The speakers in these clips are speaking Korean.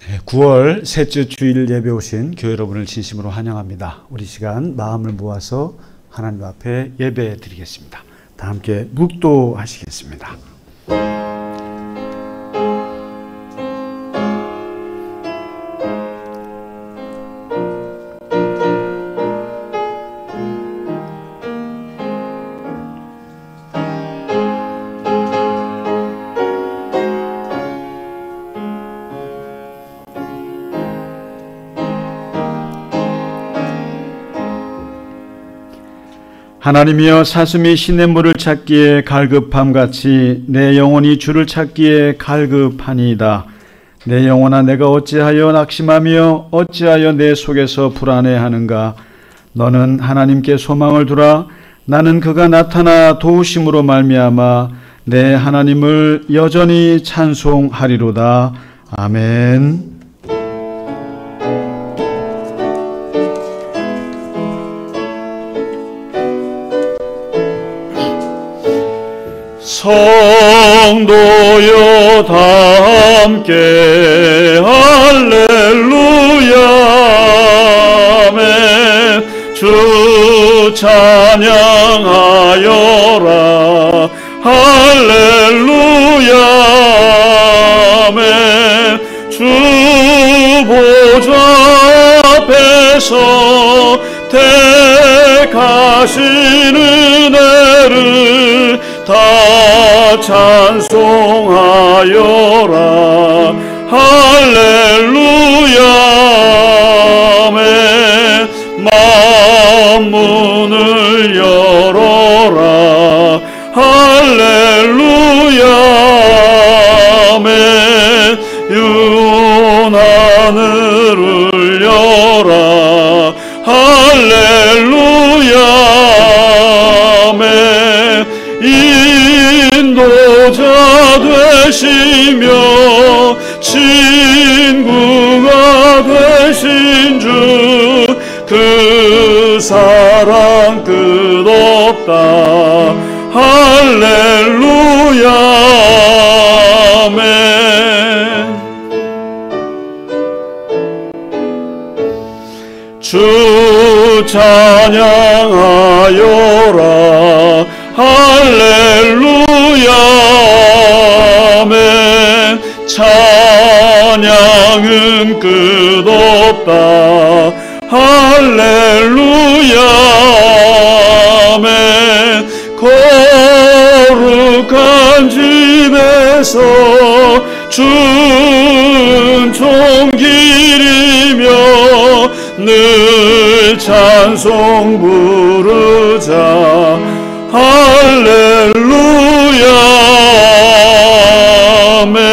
9월 셋째 주일 예배 오신 교회 여러분을 진심으로 환영합니다. 우리 시간 마음을 모아서 하나님 앞에 예배 드리겠습니다. 다 함께 묵도하시겠습니다. 하나님이여, 사슴이 시냇물을 찾기에 갈급함같이 내 영혼이 주를 찾기에 갈급하니이다. 내 영혼아, 내가 어찌하여 낙심하며 어찌하여 내 속에서 불안해하는가. 너는 하나님께 소망을 두라. 나는 그가 나타나 도우심으로 말미암아 내 하나님을 여전히 찬송하리로다. 아멘. 성도여 다 함께 할렐루야 아멘. 주 찬양하여라 할렐루야 아멘. 주 보좌 앞에서 택하신 은혜를 다 찬송하여라 할렐루야 아멘. 만문을 열어라 할렐루야 아멘. 유온 하늘을 열라 할렐루야 아멘. 인도자 되시며 친구가 되신 주, 그 사랑 끝없다 할렐루야 아멘. 주 찬양하여라 할렐루야 아멘. 찬양은 끝없다 할렐루야 아멘. 거룩한 집에서 준총 기리며 늘 찬송 부르자 할렐루야 아멘.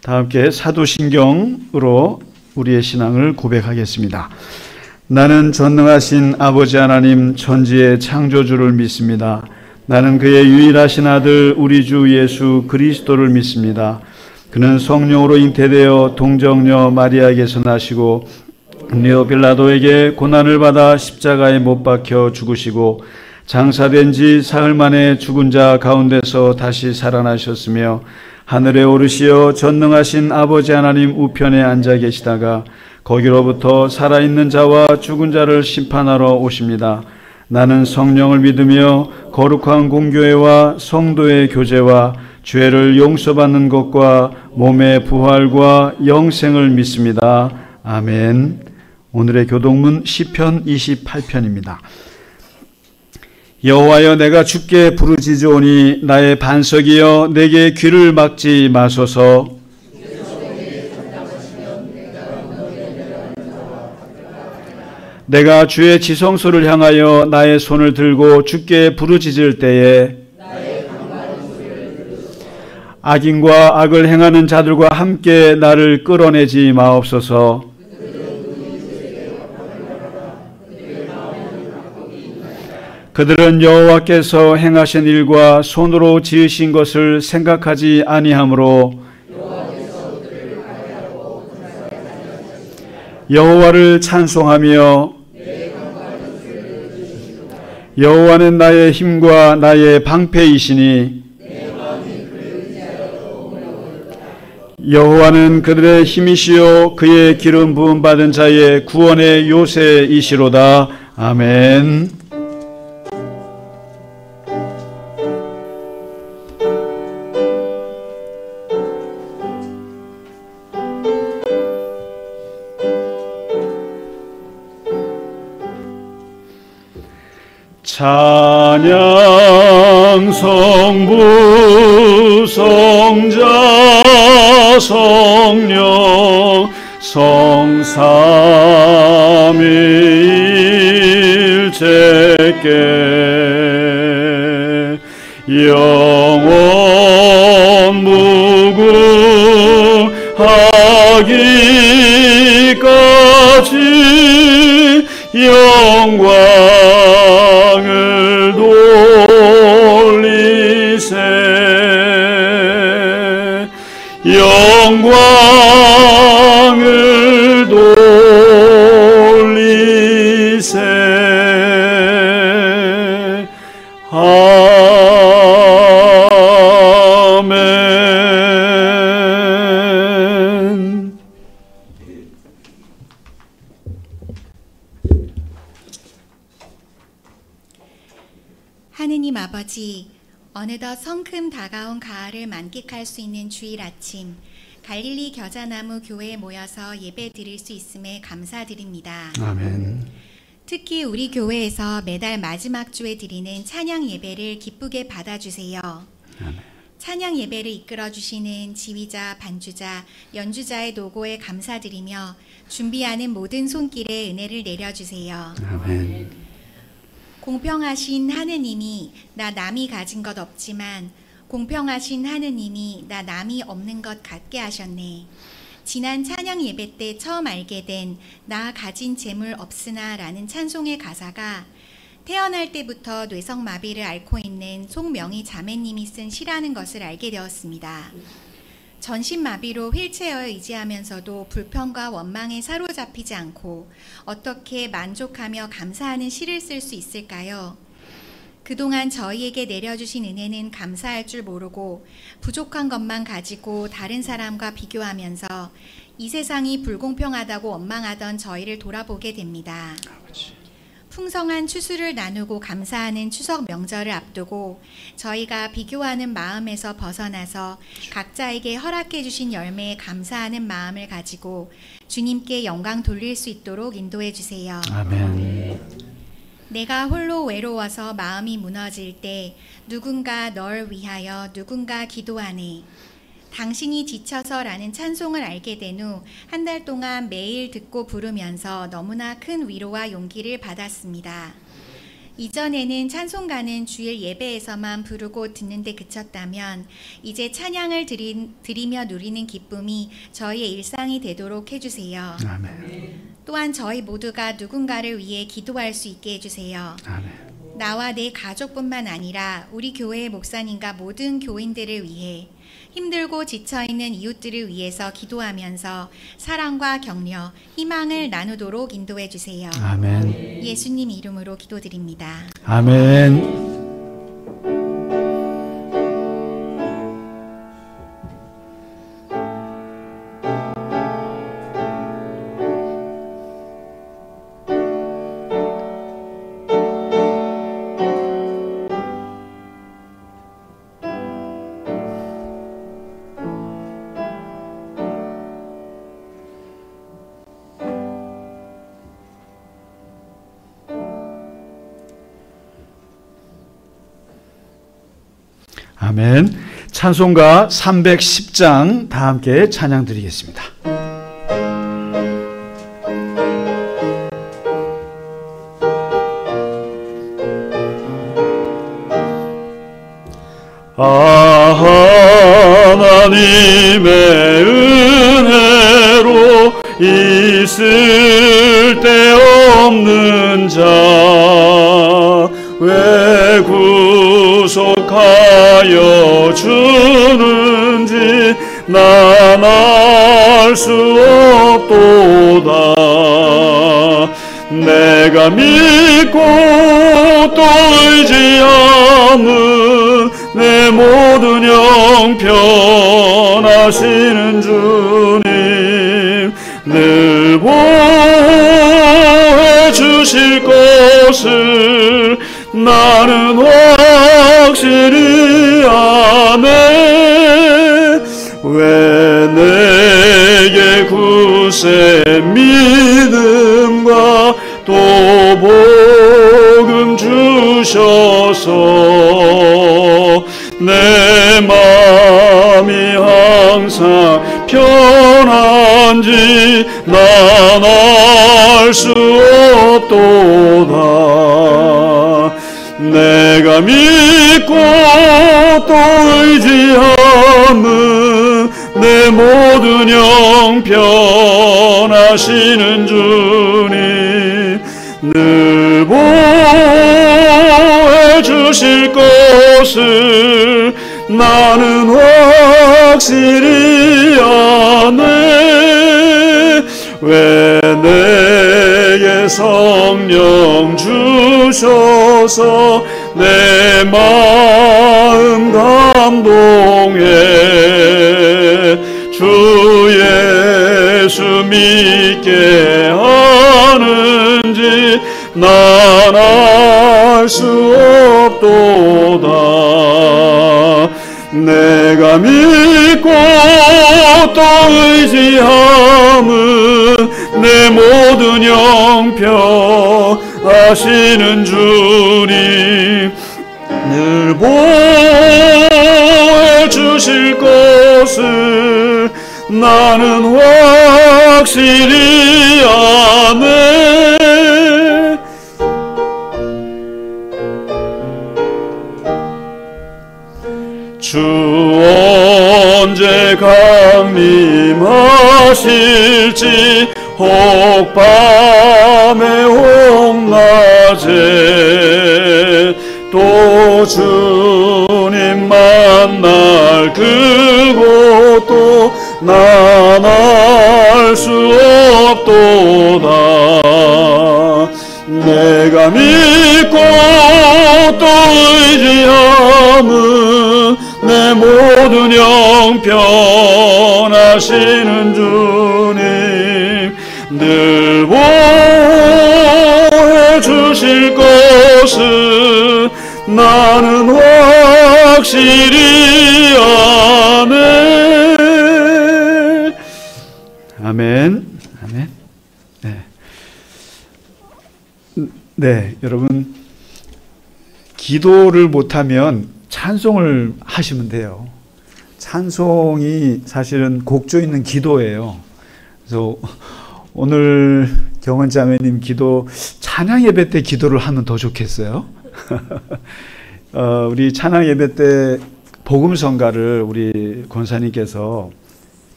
다 함께 사도신경으로 우리의 신앙을 고백하겠습니다. 나는 전능하신 아버지 하나님 천지의 창조주를 믿습니다. 나는 그의 유일하신 아들 우리 주 예수 그리스도를 믿습니다. 그는 성령으로 잉태되어 동정녀 마리아에게서 나시고 본디오 빌라도에게 고난을 받아 십자가에 못 박혀 죽으시고 장사된 지 사흘 만에 죽은 자 가운데서 다시 살아나셨으며 하늘에 오르시어 전능하신 아버지 하나님 우편에 앉아 계시다가 거기로부터 살아있는 자와 죽은 자를 심판하러 오십니다. 나는 성령을 믿으며 거룩한 공교회와 성도의 교제와 죄를 용서받는 것과 몸의 부활과 영생을 믿습니다. 아멘. 오늘의 교독문 시편 28편입니다. 여호와여, 내가 주께 부르짖으오니 나의 반석이여 내게 귀를 막지 마소서. 내가 주의 지성소를 향하여 나의 손을 들고 주께 부르짖을 때에 악인과 악을 행하는 자들과 함께 나를 끌어내지 마옵소서. 그들은 여호와께서 행하신 일과 손으로 지으신 것을 생각하지 아니하므로 여호와를 찬송하며 여호와는 나의 힘과 나의 방패이시니 여호와는 그들의 힘이시요 그의 기름 부음 받은 자의 구원의 요새이시로다. 아멘. 찬양 성부 성자 성령 성삼위일체께 영원 무궁하기까지 영광을 돌리세 영광을 돌리세 아멘. 하느님 아버지, 어느덧 성큼 다가온 가을을 만끽할 수 있는 주일 아침, 갈릴리 겨자나무 교회에 모여서 예배 드릴 수 있음에 감사드립니다. 아멘. 특히 우리 교회에서 매달 마지막 주에 드리는 찬양 예배를 기쁘게 받아주세요. 아멘. 찬양 예배를 이끌어 주시는 지휘자, 반주자, 연주자의 노고에 감사드리며 준비하는 모든 손길에 은혜를 내려주세요. 아멘. 공평하신 하느님이 나 남이 가진 것 없지만 공평하신 하느님이 나 남이 없는 것 같게 하셨네. 지난 찬양 예배 때 처음 알게 된 나 가진 재물 없으나 라는 찬송의 가사가 태어날 때부터 뇌성마비를 앓고 있는 송명희 자매님이 쓴 시라는 것을 알게 되었습니다. 전신마비로 휠체어에 의지하면서도 불평과 원망에 사로잡히지 않고 어떻게 만족하며 감사하는 시를 쓸 수 있을까요? 그동안 저희에게 내려주신 은혜는 감사할 줄 모르고 부족한 것만 가지고 다른 사람과 비교하면서 이 세상이 불공평하다고 원망하던 저희를 돌아보게 됩니다. 풍성한 추수를 나누고 감사하는 추석 명절을 앞두고 저희가 비교하는 마음에서 벗어나서 각자에게 허락해 주신 열매에 감사하는 마음을 가지고 주님께 영광 돌릴 수 있도록 인도해 주세요. 아멘. 내가 홀로 외로워서 마음이 무너질 때 누군가 널 위하여 누군가 기도하네. 당신이 지쳐서라는 찬송을 알게 된 후 한 달 동안 매일 듣고 부르면서 너무나 큰 위로와 용기를 받았습니다. 이전에는 찬송가는 주일 예배에서만 부르고 듣는데 그쳤다면 이제 찬양을 드리며 누리는 기쁨이 저희의 일상이 되도록 해주세요. 아멘. 또한 저희 모두가 누군가를 위해 기도할 수 있게 해주세요. 아멘. 나와 내 가족뿐만 아니라 우리 교회의 목사님과 모든 교인들을 위해 힘들고 지쳐있는 이웃들을 위해서 기도하면서 사랑과 격려, 희망을 나누도록 인도해 주세요. 아멘. 예수님 이름으로 기도드립니다. 아멘. 아멘. 찬송가 310장 다 함께 찬양 드리겠습니다. 하나님의 은혜로 있을 데 없는 자 왜 구속하여 주는지 난 알 수 없도다. 내가 믿고 또 의지함은 내 모든 형편아 변하시는 주님 늘 보호해 주실 것을 나는 확실히 아네. 왜 내게 굳세 믿음과 또 복음 주셔서 내 마음이 항상 편한지 난 알 수 없도다. 내가 믿고 또 의지함은 내 모든 형편하시는 주님 늘 보호해 주실 것을 나는 확실히 아네. 왜 내게 성령 주셔서 내 마음 감동해 주 예수 믿게 하는지 난 알 수 없도다. 내가 믿고 또 의지함은 내 모든 형편 하시는 주님 늘 보호해 주실 것을 나는 확실히 아네. 주 언제 강림하실지 혹 밤에 혹 낮에 또 주님 만날 그곳도 난 알 수 없도다. 내가 믿고 또 의지함은 내 모든 형편하시는 주님 늘 보호해 주실 것을 나는 확실히 아네. 아멘. 아멘. 네. 네, 여러분 기도를 못하면 찬송을 하시면 돼요. 찬송이 사실은 곡조 있는 기도예요. 그래서 오늘 경원자매님 기도 찬양 예배 때 기도를 하면 더 좋겠어요. 우리 찬양 예배 때 복음성가를 우리 권사님께서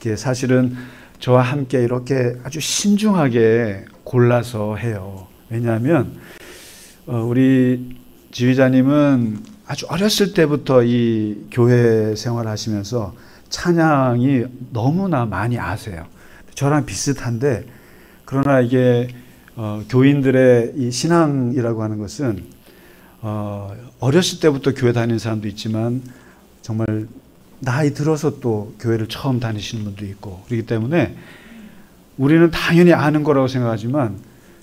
이렇게 사실은 저와 함께 이렇게 아주 신중하게 골라서 해요. 왜냐하면 우리 지휘자님은 아주 어렸을 때부터 이 교회 생활하시면서 찬양이 너무나 많이 아세요. 저랑 비슷한데 그러나 이게 교인들의 이 신앙이라고 하는 것은 어렸을 때부터 교회 다니는 사람도 있지만 정말 나이 들어서 또 교회를 처음 다니시는 분도 있고 그렇기 때문에 우리는 당연히 아는 거라고 생각하지만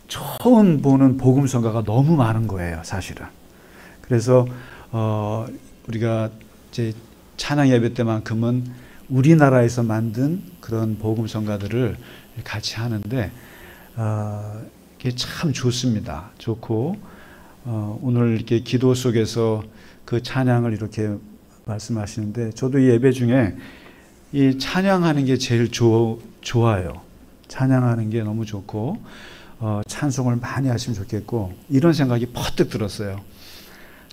처음 보는 복음성가가 너무 많은 거예요, 사실은. 그래서 우리가 이제 찬양 예배 때만큼은 우리나라에서 만든 그런 복음성가들을 같이 하는데 이게 참 좋습니다. 좋고 오늘 이렇게 기도 속에서 그 찬양을 이렇게 말씀하시는데 저도 이 예배 중에 이 찬양하는 게 제일 좋아요. 찬양하는 게 너무 좋고 찬송을 많이 하시면 좋겠고 이런 생각이 퍼뜩 들었어요.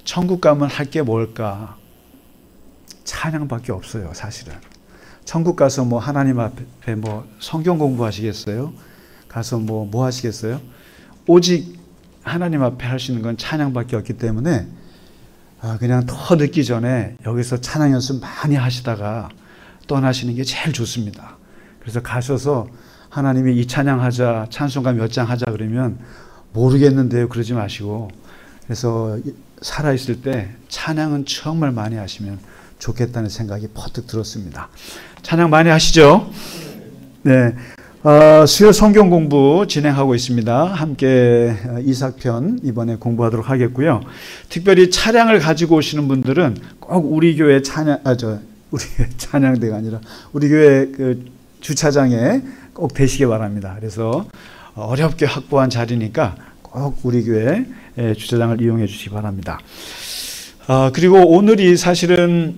천국 가면 할 게 뭘까? 찬양밖에 없어요, 사실은. 천국 가서 뭐 하나님 앞에 뭐 성경 공부하시겠어요? 가서 뭐 하시겠어요? 오직 하나님 앞에 할 수 있는 건 찬양밖에 없기 때문에 그냥 더 늦기 전에 여기서 찬양 연습 많이 하시다가 떠나시는 게 제일 좋습니다. 그래서 가셔서 하나님이 이 찬양하자, 찬송가 몇 장 하자 그러면 모르겠는데요 그러지 마시고 그래서 살아있을 때 찬양은 정말 많이 하시면 좋겠다는 생각이 퍼뜩 들었습니다. 찬양 많이 하시죠? 네. 수요 성경 공부 진행하고 있습니다. 함께 이삭편 이번에 공부하도록 하겠고요. 특별히 차량을 가지고 오시는 분들은 꼭 우리 교회 우리 찬양대가 아니라 우리 교회 그 주차장에 꼭 되시기 바랍니다. 그래서 어렵게 확보한 자리니까 꼭 우리 교회 주차장을 이용해 주시기 바랍니다. 그리고 오늘이 사실은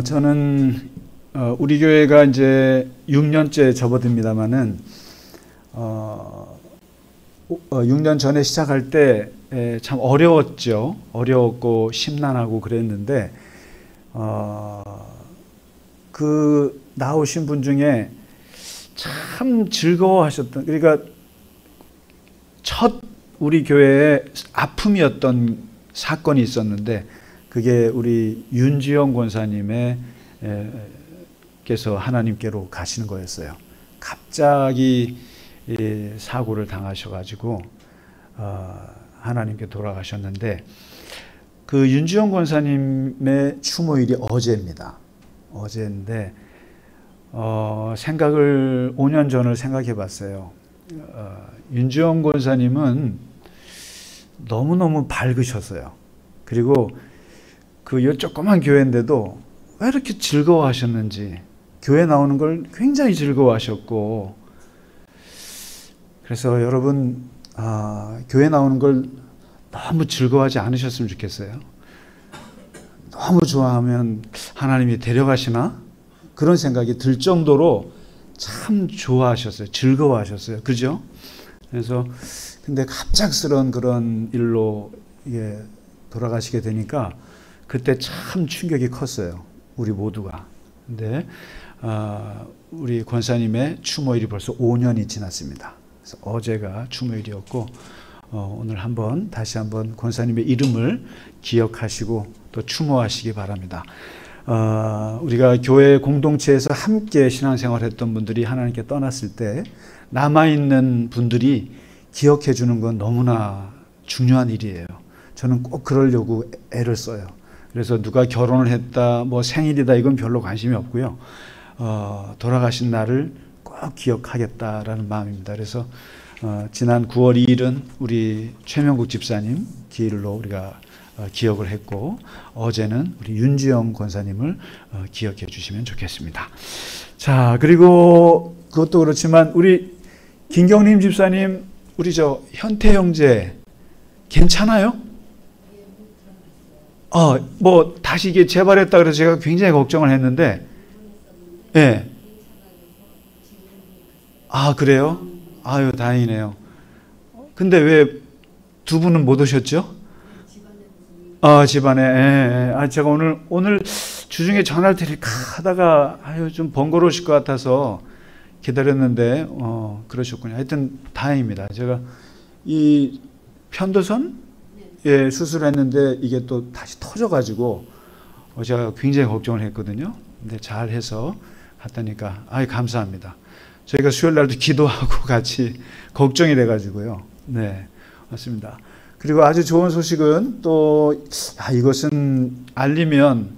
저는 우리 교회가 이제 6년째 접어듭니다만은 6년 전에 시작할 때 참 어려웠죠. 어려웠고 심란하고 그랬는데 그 나오신 분 중에 참 즐거워하셨던, 그러니까 첫 우리 교회의 아픔이었던 사건이 있었는데 그게 우리 윤지영 권사님의 께서 하나님께로 가시는 거였어요. 갑자기 사고를 당하셔가지고 하나님께 돌아가셨는데 그 윤지영 권사님의 추모일이 어제입니다. 어제인데 생각을 5년 전을 생각해 봤어요. 윤지영 권사님은 너무너무 밝으셨어요. 그리고 그 조그만 교회인데도 왜 이렇게 즐거워하셨는지, 교회 나오는 걸 굉장히 즐거워하셨고, 그래서 여러분 교회 나오는 걸 너무 즐거워하지 않으셨으면 좋겠어요. 너무 좋아하면 하나님이 데려가시나? 그런 생각이 들 정도로 참 좋아하셨어요. 즐거워하셨어요. 그죠? 그래서 근데 갑작스러운 그런 일로 이게 돌아가시게 되니까 그때 참 충격이 컸어요. 우리 모두가. 근데 우리 권사님의 추모일이 벌써 5년이 지났습니다. 그래서 어제가 추모일이었고 오늘 다시 한번 권사님의 이름을 기억하시고 또 추모하시기 바랍니다. 우리가 교회 공동체에서 함께 신앙생활했던 분들이 하나님께 떠났을 때 남아있는 분들이 기억해 주는 건 너무나 중요한 일이에요. 저는 꼭 그러려고 애를 써요. 그래서 누가 결혼을 했다, 뭐 생일이다, 이건 별로 관심이 없고요. 돌아가신 날을 꼭 기억하겠다라는 마음입니다. 그래서 지난 9월 2일은 우리 최명국 집사님 기일로 우리가 기억을 했고, 어제는 우리 윤지영 권사님을 기억해 주시면 좋겠습니다. 자, 그리고 그것도 그렇지만 우리 김경림 집사님, 우리 현태 형제 괜찮아요? 뭐 다시 이게 재발했다 그래서 제가 굉장히 걱정을 했는데, 예. 그래요? 아유, 다행이네요. 근데 왜 두 분은 못 오셨죠? 집안에. 예. 제가 오늘 주중에 전화를 드릴까 하다가 좀 번거로우실 것 같아서 기다렸는데 그러셨군요. 하여튼 다행입니다. 제가 이 편도선 수술했는데 이게 또 다시 터져가지고 제가 굉장히 걱정을 했거든요. 근데 잘 해서 갔다니까 감사합니다. 저희가 수요일 날도 기도하고 같이 걱정이 돼가지고요. 네, 맞습니다. 그리고 아주 좋은 소식은 또 이것은 알리면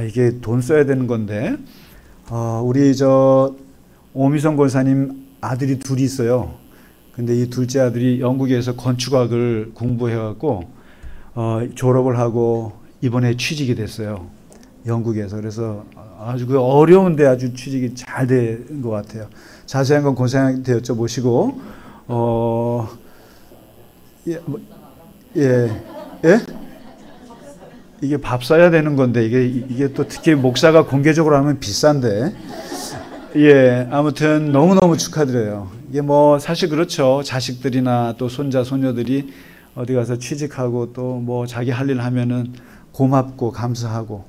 이게 돈 써야 되는 건데 우리 오미성 권사님 아들이 둘이 있어요. 근데 이 둘째 아들이 영국에서 건축학을 공부해갖고 졸업을 하고 이번에 취직이 됐어요. 영국에서. 그래서 아주 그 어려운데 아주 취직이 잘 된 것 같아요. 자세한 건 권사님한테 여쭤보시고 이게 밥 사야 되는 건데 이게 또 특히 목사가 공개적으로 하면 비싼데 아무튼 너무너무 축하드려요. 이게 뭐 사실 그렇죠. 자식들이나 또 손자 손녀들이 어디 가서 취직하고 또 뭐 자기 할 일 하면은 고맙고 감사하고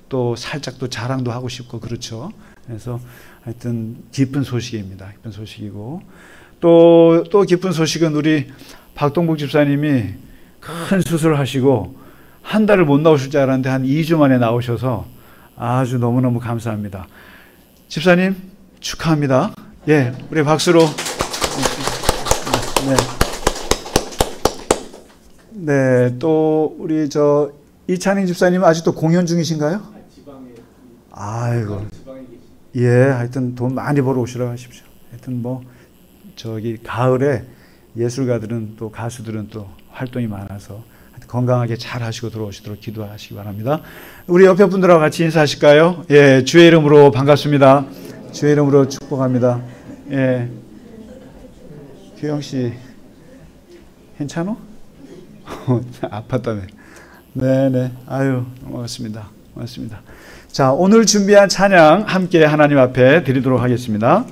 또 살짝 또 자랑도 하고 싶고 그렇죠. 그래서 하여튼 기쁜 소식입니다. 기쁜 소식이고 또 기쁜 소식은 우리 박동복 집사님이 큰 수술을 하시고 한 달을 못 나오실 줄 알았는데 한 2주 만에 나오셔서 아주 너무너무 감사합니다. 집사님 축하합니다. 우리 박수로. 네, 또 우리 이찬희 집사님은 아직도 공연 중이신가요? 아이고. 예, 하여튼 돈 많이 벌어 오시라고 하십시오. 하여튼 뭐 저기 가을에 예술가들은 또 가수들은 또 활동이 많아서 건강하게 잘 하시고 들어오시도록 기도하시기 바랍니다. 우리 옆에 분들하고 같이 인사하실까요? 예, 주의 이름으로 반갑습니다. 주의 이름으로 축복합니다. 예, 규영 씨 괜찮어? 아팠다며. 네네. 아유, 고맙습니다. 고맙습니다. 자, 오늘 준비한 찬양 함께 하나님 앞에 드리도록 하겠습니다.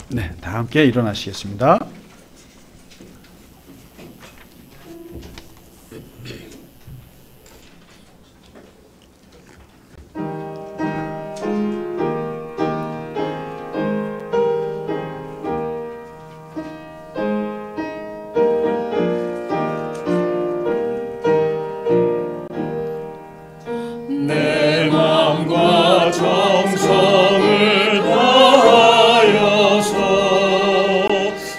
네, 다 함께 일어나시겠습니다. 내 마음과 정성을 다하여서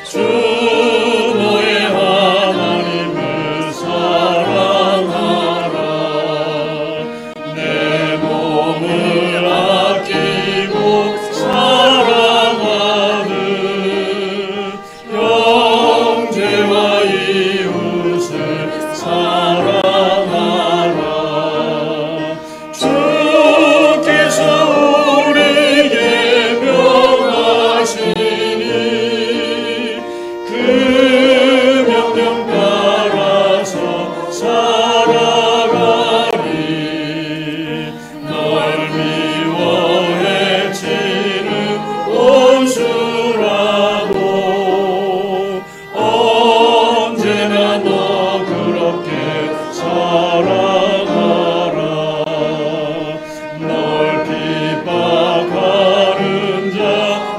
주 너의 하나님을 사랑하라. 내 몸을 아끼고 사랑하는 형제와 이웃을 사랑하라. 주께서 우리에게 명하시니 그 명령 따라서 살아가리. 널 미워해 치는 원수라도 언제나 너 그렇게 살아가라. 널 핍박하는 자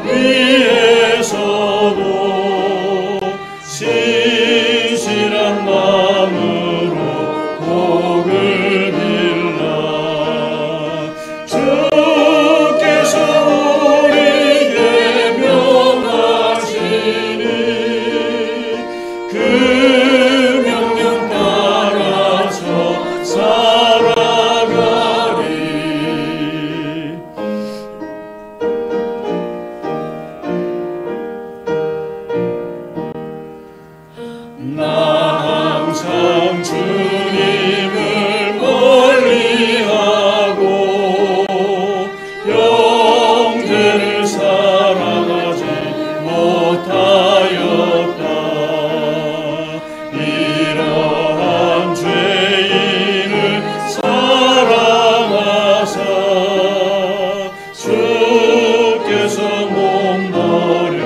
위에서도 신실한 마음으로 복을 빌라. 주께서 우리에게 명하시니 그 명령 따라서 살아가리. 나 항상 주님을 멀리하고 형제를 사랑하지 못하였다. 이러한 죄인을 사랑하사 주께서 몸 버려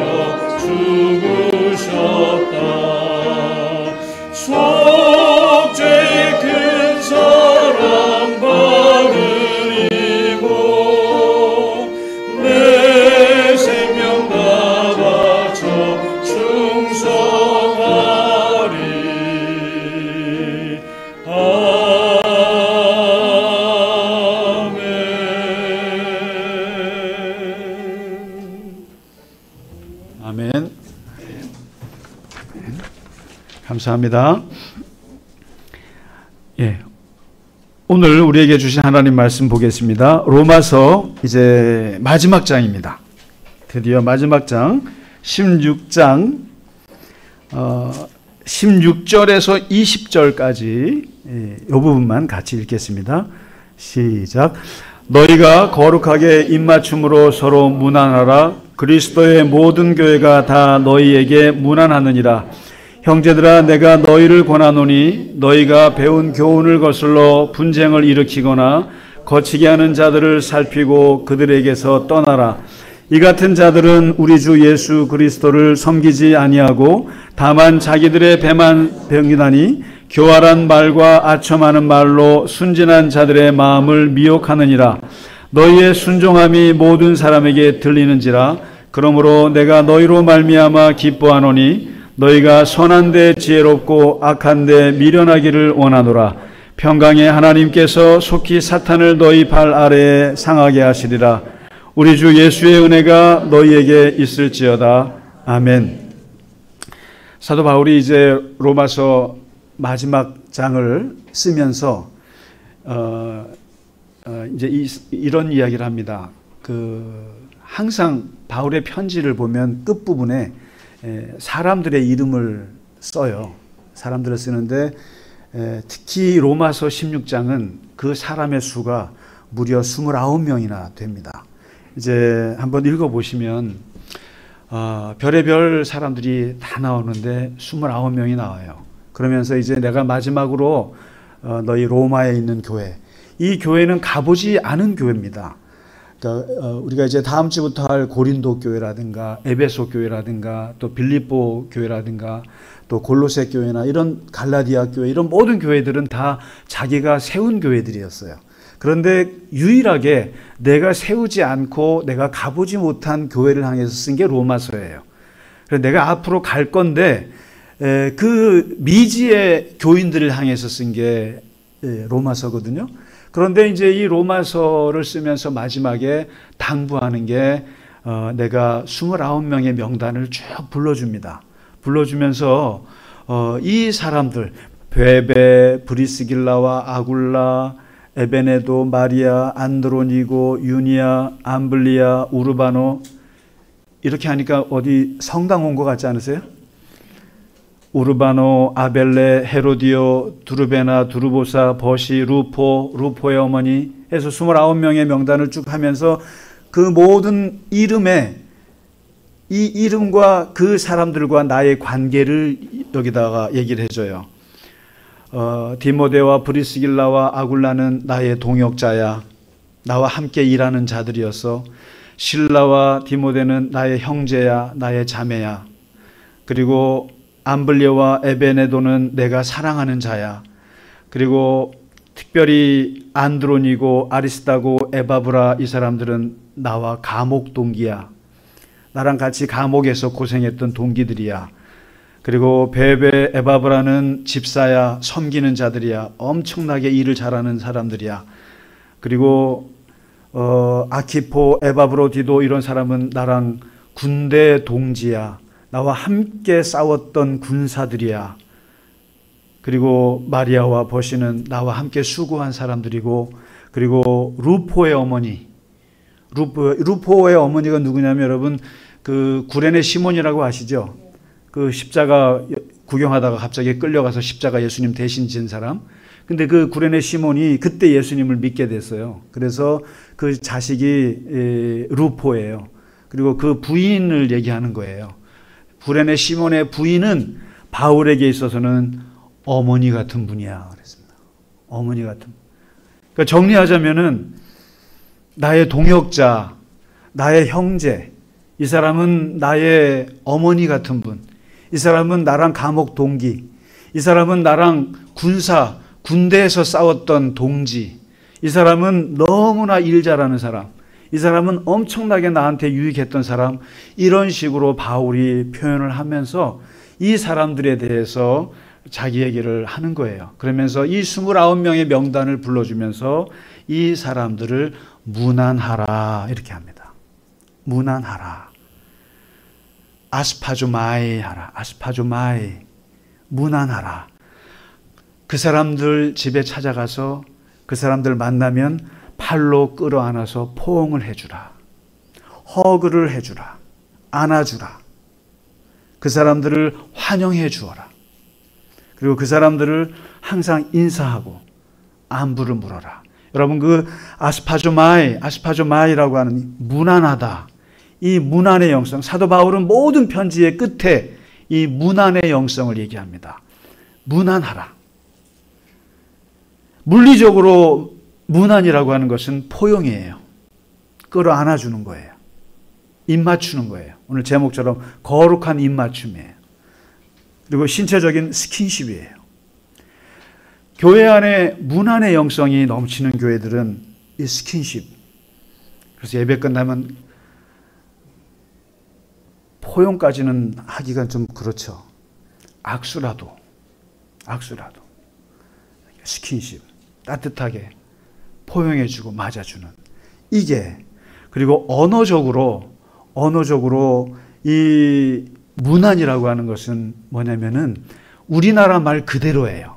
죽으셨다. 속죄의 큰 사랑 받으리고 내 생명 다 바쳐 충성하리. 아멘. 아멘. 감사합니다. 예, 오늘 우리에게 주신 하나님 말씀 보겠습니다. 로마서 이제 마지막 장입니다. 드디어 마지막 장 16장 16절에서 20절까지 이 부분만 같이 읽겠습니다. 시작. 너희가 거룩하게 입맞춤으로 서로 문안하라. 그리스도의 모든 교회가 다 너희에게 문안하느니라. 형제들아, 내가 너희를 권하노니 너희가 배운 교훈을 거슬러 분쟁을 일으키거나 거치게 하는 자들을 살피고 그들에게서 떠나라. 이 같은 자들은 우리 주 예수 그리스도를 섬기지 아니하고 다만 자기들의 배만 병이나니 교활한 말과 아첨하는 말로 순진한 자들의 마음을 미혹하느니라. 너희의 순종함이 모든 사람에게 들리는지라. 그러므로 내가 너희로 말미암아 기뻐하노니 너희가 선한데 지혜롭고 악한데 미련하기를 원하노라. 평강의 하나님께서 속히 사탄을 너희 발 아래에 상하게 하시리라. 우리 주 예수의 은혜가 너희에게 있을지어다. 아멘. 사도 바울이 이제 로마서 마지막 장을 쓰면서 이제 이런 이야기를 합니다. 항상 바울의 편지를 보면 끝부분에 사람들의 이름을 써요. 사람들을 쓰는데 특히 로마서 16장은 그 사람의 수가 무려 29명이나 됩니다. 이제 한번 읽어보시면 별의별 사람들이 다 나오는데 29명이 나와요. 그러면서 이제 내가 마지막으로 너희 로마에 있는 교회, 이 교회는 가보지 않은 교회입니다. 그러니까 우리가 이제 다음 주부터 할 고린도 교회라든가 에베소 교회라든가 또 빌립보 교회라든가 또 골로새 교회나 이런 갈라디아 교회, 이런 모든 교회들은 다 자기가 세운 교회들이었어요. 그런데 유일하게 내가 세우지 않고 내가 가보지 못한 교회를 향해서 쓴 게 로마서예요. 그래서 내가 앞으로 갈 건데 그 미지의 교인들을 향해서 쓴 게 로마서거든요. 그런데 이제 이 로마서를 쓰면서 마지막에 당부하는 게 내가 29명의 명단을 쭉 불러줍니다. 불러주면서 이 사람들 베베, 브리스길라와 아굴라, 에베네도, 마리아, 안드로니고, 유니아, 암블리아, 우르바노, 이렇게 하니까 어디 성당 온 것 같지 않으세요? 우르바노, 아벨레, 헤로디오, 두르베나, 두르보사, 버시, 루포의 어머니 해서 29명의 명단을 쭉 하면서 그 모든 이름에 이 이름과 그 사람들과 나의 관계를 여기다가 얘기를 해줘요. 디모데와 브리스길라와 아굴라는 나의 동역자야. 나와 함께 일하는 자들이었어. 실라와 디모데는 나의 형제야, 나의 자매야. 그리고 암블리아와 에베네도는 내가 사랑하는 자야. 그리고 특별히 안드로니고, 아리스다고, 에바브라, 이 사람들은 나와 감옥 동기야. 나랑 같이 감옥에서 고생했던 동기들이야. 그리고 베베, 에바브라는 집사야, 섬기는 자들이야. 엄청나게 일을 잘하는 사람들이야. 그리고 아키포, 에바브로디도, 이런 사람은 나랑 군대 동지야. 나와 함께 싸웠던 군사들이야. 그리고 마리아와 버시는 나와 함께 수고한 사람들이고, 그리고 루포의 어머니, 루포의 어머니가 누구냐면 여러분 그 구레네 시몬이라고 아시죠? 그 십자가 구경하다가 갑자기 끌려가서 십자가 예수님 대신 진 사람. 근데 그 구레네 시몬이 그때 예수님을 믿게 됐어요. 그래서 그 자식이 루포예요. 그리고 그 부인을 얘기하는 거예요. 구레네 시몬의 부인은 바울에게 있어서는 어머니 같은 분이야. 그랬습니다. 어머니 같은. 그러니까 정리하자면은 나의 동역자, 나의 형제, 이 사람은 나의 어머니 같은 분, 이 사람은 나랑 감옥 동기, 이 사람은 나랑 군대에서 싸웠던 동지, 이 사람은 너무나 일 잘하는 사람, 이 사람은 엄청나게 나한테 유익했던 사람, 이런 식으로 바울이 표현을 하면서 이 사람들에 대해서 자기 얘기를 하는 거예요. 그러면서 이 29명의 명단을 불러주면서 이 사람들을 문안하라 이렇게 합니다. 문안하라. 아스파조마이 하라. 아스파조마이. 문안하라. 그 사람들 집에 찾아가서 그 사람들 만나면 팔로 끌어안아서 포옹을 해주라. 허그를 해주라. 안아주라. 그 사람들을 환영해 주어라. 그리고 그 사람들을 항상 인사하고 안부를 물어라. 여러분 그 아스파조마이라고 하는 문안하다. 이 문안의 영성, 사도 바울은 모든 편지의 끝에 이 문안의 영성을 얘기합니다. 문안하라. 물리적으로 문안이라고 하는 것은 포용이에요. 끌어안아주는 거예요. 입맞추는 거예요. 오늘 제목처럼 거룩한 입맞춤이에요. 그리고 신체적인 스킨십이에요. 교회 안에 문안의 영성이 넘치는 교회들은 이 스킨십. 그래서 예배 끝나면 포용까지는 하기가 좀 그렇죠. 악수라도 스킨십 따뜻하게 포용해주고 맞아주는 이게, 그리고 언어적으로 이 문안이라고 하는 것은 뭐냐면은 우리나라 말 그대로예요.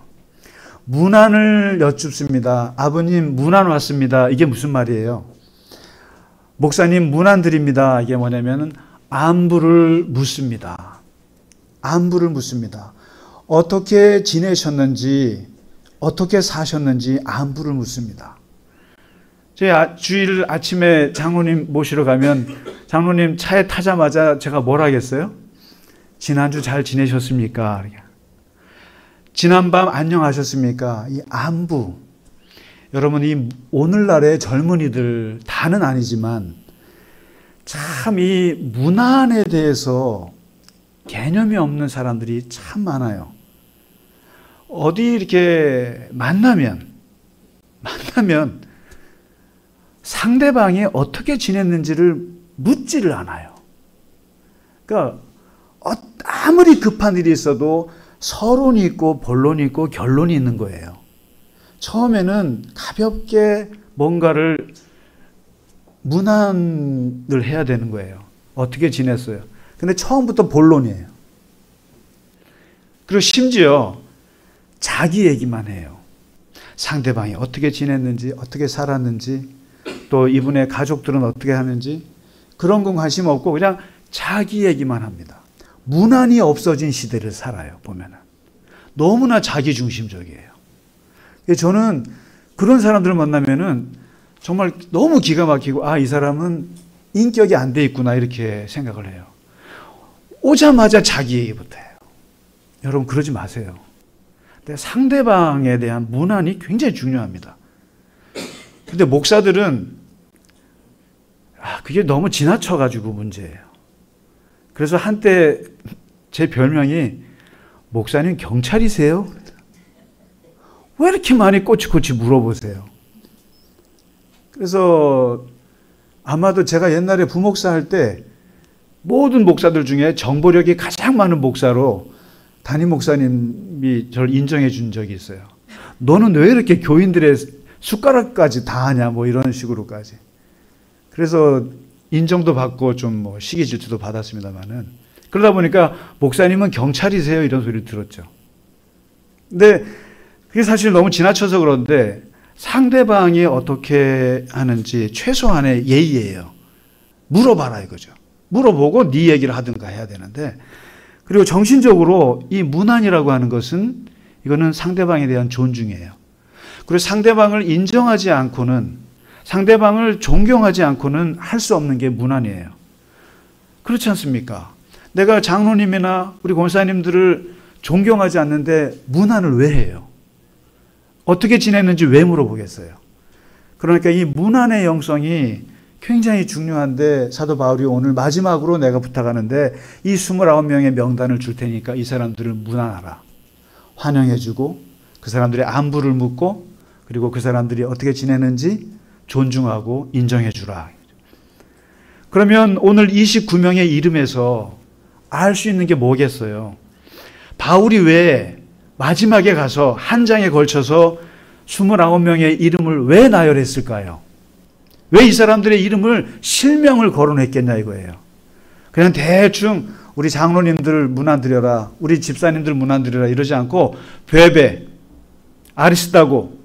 문안을 여쭙습니다. 아버님 문안 왔습니다. 이게 무슨 말이에요? 목사님 문안 드립니다. 이게 뭐냐면은 안부를 묻습니다. 안부를 묻습니다. 어떻게 지내셨는지, 어떻게 사셨는지 안부를 묻습니다. 제가 주일 아침에 장로님 모시러 가면 장로님 차에 타자마자 제가 뭘 하겠어요? 지난주 잘 지내셨습니까? 지난밤 안녕하셨습니까? 이 안부. 여러분, 이 오늘날의 젊은이들 다는 아니지만 참 이 문안에 대해서 개념이 없는 사람들이 참 많아요. 어디 이렇게 만나면 상대방이 어떻게 지냈는지를 묻지를 않아요. 그러니까 아무리 급한 일이 있어도 서론이 있고 본론이 있고 결론이 있는 거예요. 처음에는 가볍게 뭔가를 문안을 해야 되는 거예요. 어떻게 지냈어요? 근데 처음부터 본론이에요. 그리고 심지어 자기 얘기만 해요. 상대방이 어떻게 지냈는지, 어떻게 살았는지, 또 이분의 가족들은 어떻게 하는지 그런 건 관심 없고 그냥 자기 얘기만 합니다. 문안이 없어진 시대를 살아요. 보면은 너무나 자기중심적이에요. 저는 그런 사람들을 만나면은 정말 너무 기가 막히고 이 사람은 인격이 안 돼 있구나 이렇게 생각을 해요. 오자마자 자기 얘기부터 해요. 여러분 그러지 마세요. 근데 상대방에 대한 문안이 굉장히 중요합니다. 근데 목사들은 그게 너무 지나쳐가지고 문제예요. 그래서 한때 제 별명이 목사님 경찰이세요? 왜 이렇게 많이 꼬치꼬치 물어보세요? 그래서 아마도 제가 옛날에 부목사 할 때 모든 목사들 중에 정보력이 가장 많은 목사로 담임 목사님이 저를 인정해 준 적이 있어요. 너는 왜 이렇게 교인들의 숟가락까지 다 하냐 뭐 이런 식으로까지. 그래서 인정도 받고 좀 뭐 시기 질투도 받았습니다만은 그러다 보니까 목사님은 경찰이세요 이런 소리를 들었죠. 근데 그게 사실 너무 지나쳐서 그런데 상대방이 어떻게 하는지 최소한의 예의예요. 물어봐라 이거죠. 물어보고 네 얘기를 하든가 해야 되는데 그리고 정신적으로 이 문안이라고 하는 것은 이거는 상대방에 대한 존중이에요. 그리고 상대방을 인정하지 않고는 상대방을 존경하지 않고는 할 수 없는 게 문안이에요. 그렇지 않습니까? 내가 장로님이나 우리 권사님들을 존경하지 않는데 문안을 왜 해요? 어떻게 지냈는지 왜 물어보겠어요? 그러니까 이 문안의 영성이 굉장히 중요한데 사도 바울이 오늘 마지막으로 내가 부탁하는데 이 29명의 명단을 줄 테니까 이 사람들을 문안하라. 환영해주고 그 사람들의 안부를 묻고 그리고 그 사람들이 어떻게 지내는지 존중하고 인정해주라. 그러면 오늘 29명의 이름에서 알 수 있는 게 뭐겠어요? 바울이 왜 마지막에 가서 한 장에 걸쳐서 29명의 이름을 왜 나열했을까요? 왜 이 사람들의 이름을 실명을 거론했겠냐 이거예요. 그냥 대충 우리 장로님들 문안 드려라, 우리 집사님들 문안 드려라 이러지 않고 베베, 아리스다고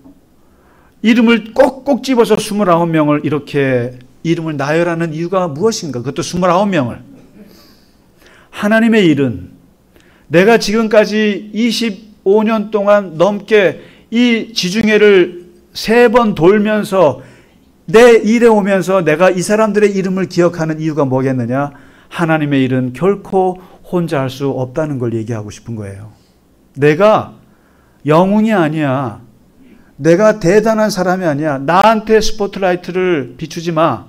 이름을 꼭꼭 집어서 29명을 이렇게 이름을 나열하는 이유가 무엇인가? 그것도 29명을. 하나님의 일은 내가 지금까지 25년 동안 넘게 이 지중해를 3번 돌면서 내 일에 오면서 내가 이 사람들의 이름을 기억하는 이유가 뭐겠느냐? 하나님의 일은 결코 혼자 할 수 없다는 걸 얘기하고 싶은 거예요. 내가 영웅이 아니야. 내가 대단한 사람이 아니야. 나한테 스포트라이트를 비추지 마.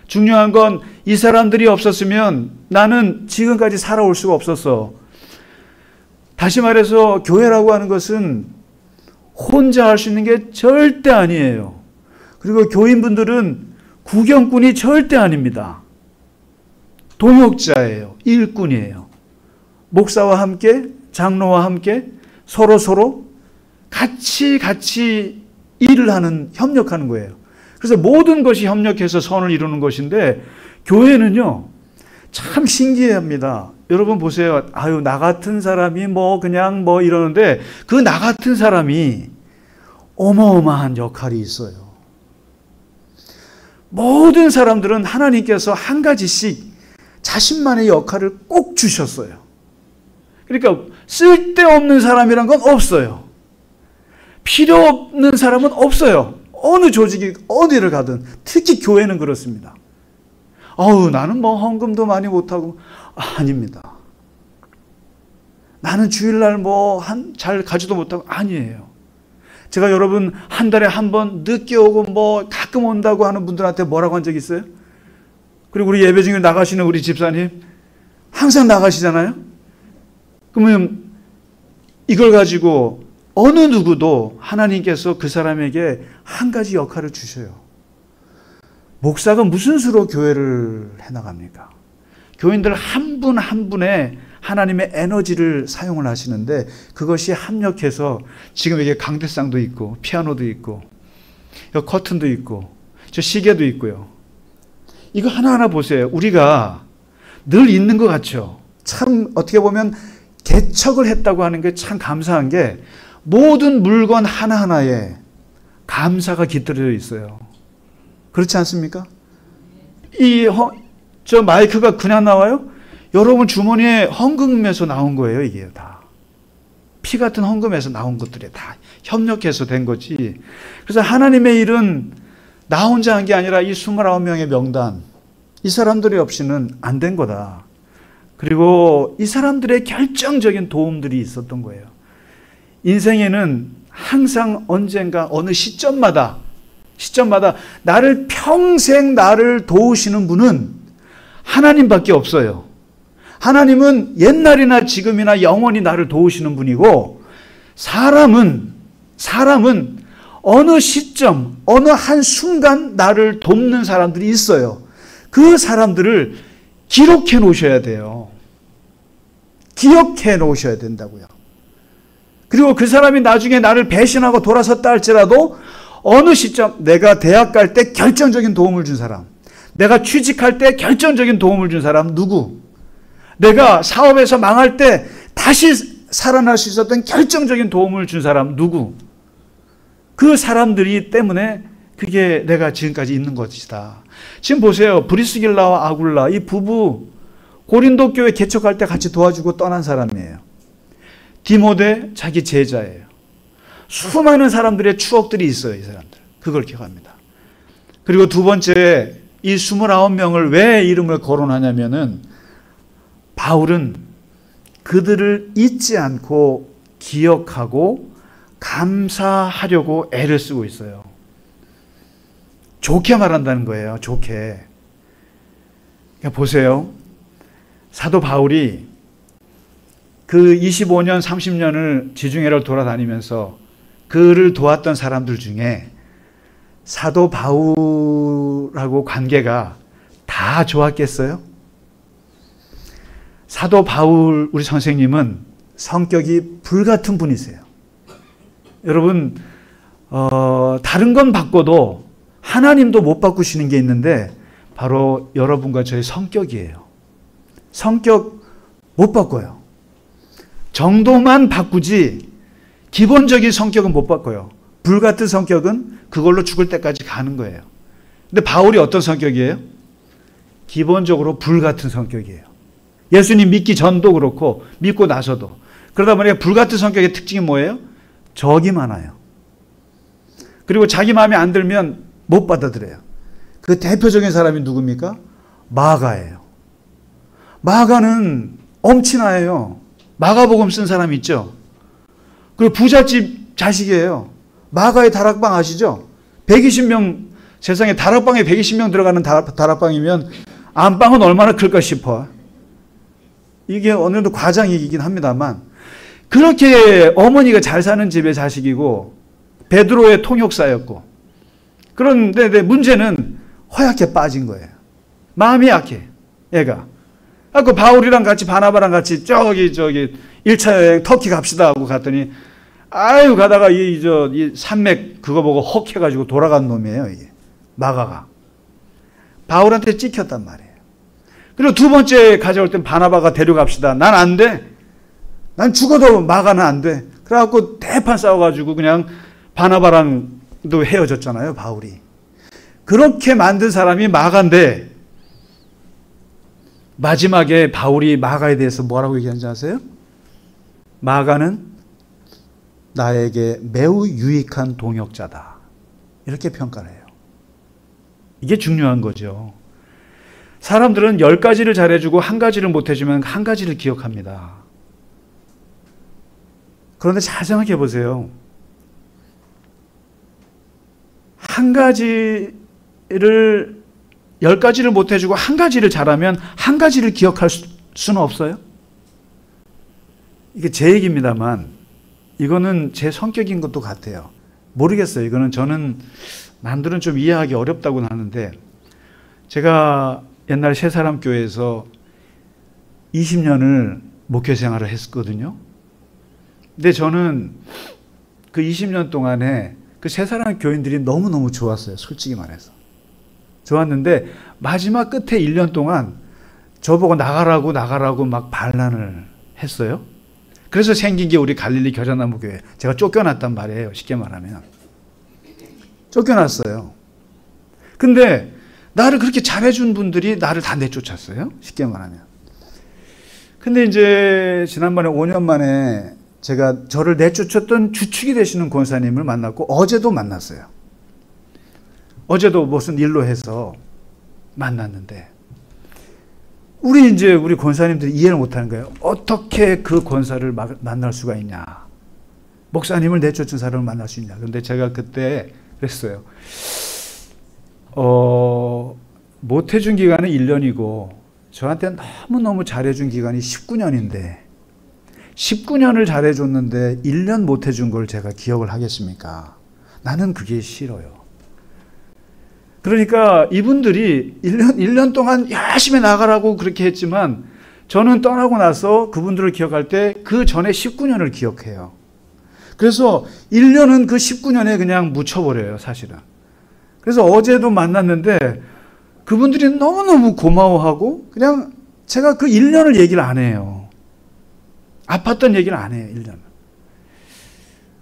중요한 건 이 사람들이 없었으면 나는 지금까지 살아올 수가 없었어. 다시 말해서 교회라고 하는 것은 혼자 할 수 있는 게 절대 아니에요. 그리고 교인분들은 구경꾼이 절대 아닙니다. 동역자예요. 일꾼이에요. 목사와 함께, 장로와 함께 서로 같이 일을 하는, 협력하는 거예요. 그래서 모든 것이 협력해서 선을 이루는 것인데 교회는요, 참 신기합니다. 여러분 보세요. 아유, 나 같은 사람이 그냥 이러는데 그 나 같은 사람이 어마어마한 역할이 있어요. 모든 사람들은 하나님께서 한 가지씩 자신만의 역할을 꼭 주셨어요. 그러니까 쓸데없는 사람이란 건 없어요. 필요 없는 사람은 없어요. 어느 조직이 어디를 가든, 특히 교회는 그렇습니다. 나는 헌금도 많이 못하고. 아닙니다. 나는 주일날 잘 가지도 못하고. 아니에요. 제가 여러분 한 달에 한 번 늦게 오고 가끔 온다고 하는 분들한테 뭐라고 한 적 있어요? 그리고 우리 예배 중에 나가시는 우리 집사님 항상 나가시잖아요. 그러면 이걸 가지고 어느 누구도 하나님께서 그 사람에게 한 가지 역할을 주셔요. 목사가 무슨 수로 교회를 해나갑니까? 교인들 한 분 한 분의 하나님의 에너지를 사용을 하시는데 그것이 합력해서 지금 여기 강대상도 있고 피아노도 있고 여기 커튼도 있고 저 시계도 있고요. 이거 하나하나 보세요. 우리가 늘 있는 것 같죠. 참 어떻게 보면 개척을 했다고 하는 게 참 감사한 게 모든 물건 하나하나에 감사가 깃들여 있어요. 그렇지 않습니까? 저 마이크가 그냥 나와요? 여러분 주머니에 헌금에서 나온 거예요. 이게 다 피 같은 헌금에서 나온 것들이 다 협력해서 된 거지. 그래서 하나님의 일은 나 혼자 한 게 아니라 이 29명의 명단, 이 사람들이 없이는 안 된 거다. 그리고 이 사람들의 결정적인 도움들이 있었던 거예요. 인생에는 항상 언젠가 어느 시점마다 나를 평생 나를 도우시는 분은 하나님밖에 없어요. 하나님은 옛날이나 지금이나 영원히 나를 도우시는 분이고 사람은 어느 시점, 어느 한 순간 나를 돕는 사람들이 있어요. 그 사람들을 기록해 놓으셔야 돼요. 기억해 놓으셔야 된다고요. 그리고 그 사람이 나중에 나를 배신하고 돌아섰다 할지라도 어느 시점 내가 대학 갈 때 결정적인 도움을 준 사람, 내가 취직할 때 결정적인 도움을 준 사람 누구? 내가 사업에서 망할 때 다시 살아날 수 있었던 결정적인 도움을 준 사람 누구? 그 사람들이 때문에 그게 내가 지금까지 있는 것이다. 지금 보세요. 브리스길라와 아굴라 이 부부 고린도 교회 개척할 때 같이 도와주고 떠난 사람이에요. 디모데 자기 제자예요. 수많은 사람들의 추억들이 있어요. 이 사람들. 그걸 기억합니다. 그리고 두 번째 이 29명을 왜 이름을 거론하냐면은 바울은 그들을 잊지 않고 기억하고 감사하려고 애를 쓰고 있어요. 좋게 말한다는 거예요. 좋게. 그러니까 보세요. 사도 바울이 그 25년, 30년을 지중해를 돌아다니면서 그를 도왔던 사람들 중에 사도 바울하고 관계가 다 좋았겠어요? 사도 바울 우리 선생님은 성격이 불같은 분이세요. 여러분 다른 건 바꿔도 하나님도 못 바꾸시는 게 있는데 바로 여러분과 저의 성격이에요. 성격 못 바꿔요. 정도만 바꾸지 기본적인 성격은 못 바꿔요. 불같은 성격은 그걸로 죽을 때까지 가는 거예요. 근데 바울이 어떤 성격이에요? 기본적으로 불같은 성격이에요. 예수님 믿기 전도 그렇고 믿고 나서도. 그러다 보니까 불같은 성격의 특징이 뭐예요? 적이 많아요. 그리고 자기 마음에 안 들면 못 받아들여요. 그 대표적인 사람이 누굽니까? 마가예요. 마가는 엄친아예요. 마가복음 쓴 사람 있죠? 그리고 부잣집 자식이에요. 마가의 다락방 아시죠? 120명, 세상에 다락방에 120명 들어가는 다락방이면 안방은 얼마나 클까 싶어. 이게 어느 정도 과장이긴 합니다만 그렇게 어머니가 잘 사는 집의 자식이고 베드로의 통역사였고 그런데 문제는 허약해 빠진 거예요. 마음이 약해 얘가. 그 바울이랑 같이 바나바랑 같이 저기 1차 여행 터키 갑시다 하고 갔더니 가다가 이 산맥 그거 보고 혹 해가지고 돌아간 놈이에요. 이게 마가가 바울한테 찍혔단 말이에요. 그리고 두 번째 가져올 땐 바나바가 데려갑시다. 난 안 돼. 난 죽어도 마가는 안 돼. 그래갖고 대판 싸워가지고 그냥 바나바랑도 헤어졌잖아요, 바울이. 그렇게 만든 사람이 마가인데 마지막에 바울이 마가에 대해서 뭐라고 얘기하는지 아세요? 마가는 나에게 매우 유익한 동역자다. 이렇게 평가를 해요. 이게 중요한 거죠. 사람들은 10가지를 잘해주고 한 가지를 못해주면 한 가지를 기억합니다. 그런데 잘 생각해 보세요. 한 가지를 10가지를 못해주고 한 가지를 잘하면 한 가지를 기억할 수는 없어요? 이게 제 얘기입니다만 이거는 제 성격인 것도 같아요. 모르겠어요. 이거는 저는 남들은 좀 이해하기 어렵다고는 하는데 제가 옛날 새사람 교회에서 20년을 목회 생활을 했거든요. 근데 저는 그 20년 동안에 그 새사람 교인들이 너무너무 좋았어요. 솔직히 말해서. 좋았는데 마지막 끝에 1년 동안 저보고 나가라고 막 반란을 했어요. 그래서 생긴 게 우리 갈릴리 겨자나무 교회. 제가 쫓겨났단 말이에요. 쉽게 말하면. 쫓겨났어요. 근데 나를 그렇게 잘해준 분들이 나를 다 내쫓았어요. 쉽게 말하면. 근데 이제 지난번에 5년 만에 제가 저를 내쫓았던 주축이 되시는 권사님을 만났고 어제도 만났어요. 어제도 무슨 일로 해서 만났는데 우리 권사님들이 이해를 못하는 거예요. 어떻게 그 권사를 만날 수가 있냐. 목사님을 내쫓은 사람을 만날 수 있냐. 그런데 제가 그때 그랬어요. 못해준 기간은 1년이고 저한테 너무너무 잘해준 기간이 19년인데 19년을 잘해줬는데 1년 못해준 걸 제가 기억을 하겠습니까? 나는 그게 싫어요. 그러니까 이분들이 1년 동안 열심히 나가라고 그렇게 했지만 저는 떠나고 나서 그분들을 기억할 때 그 전에 19년을 기억해요. 그래서 1년은 그 19년에 그냥 묻혀버려요, 사실은. 그래서 어제도 만났는데 그분들이 너무너무 고마워하고 그냥 제가 그 1년을 얘기를 안 해요. 아팠던 얘기를 안 해요, 1년.